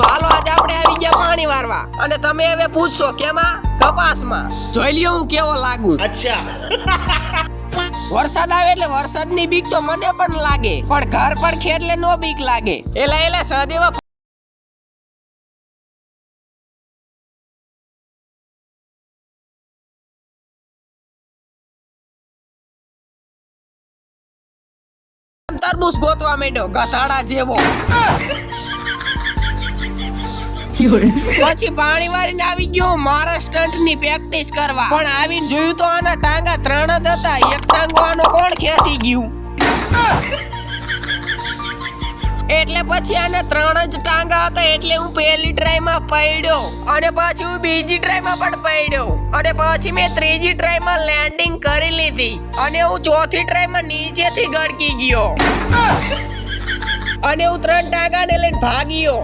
તો હાલો આજે આપણે આવી ગયા પાણી વારવા અને તમે હવે પૂછશો કેમાં? કપાસમાં. જોઈ લ્યો હું કેવો લાગુ. અચ્છા. વરસાદ આવે એટલે વરસાદની બીક તો મને પણ લાગે, પણ ઘર પણ ખેડલે નો બીક લાગે. એલા સહદેવા તરબૂચ ગોતવા માંડ્યો ગધાડા જેવો. પછી પાણી વારીને આવી ગયો મારા સ્ટન્ટ ની પ્રેક્ટિસ કરવા, પણ આવીને જોયું તો આના ટાંગા 3 જ હતા. એક ટાંગો આનો કોણ ખેંચી ગયું? એટલે પછી આને 3 જ ટાંગા હતા, એટલે હું પહેલી ટ્રાય માં પડ્યો અને પછી હું બીજી ટ્રાય માં પણ પડ્યો અને પછી મેં ત્રીજી ટ્રાય માં લેન્ડિંગ કરી લીધી અને હું ચોથી ટ્રાય માં નીચેથી ગળકી ગયો અને હું 3 ટાંગાને લઈને ભાગ્યો.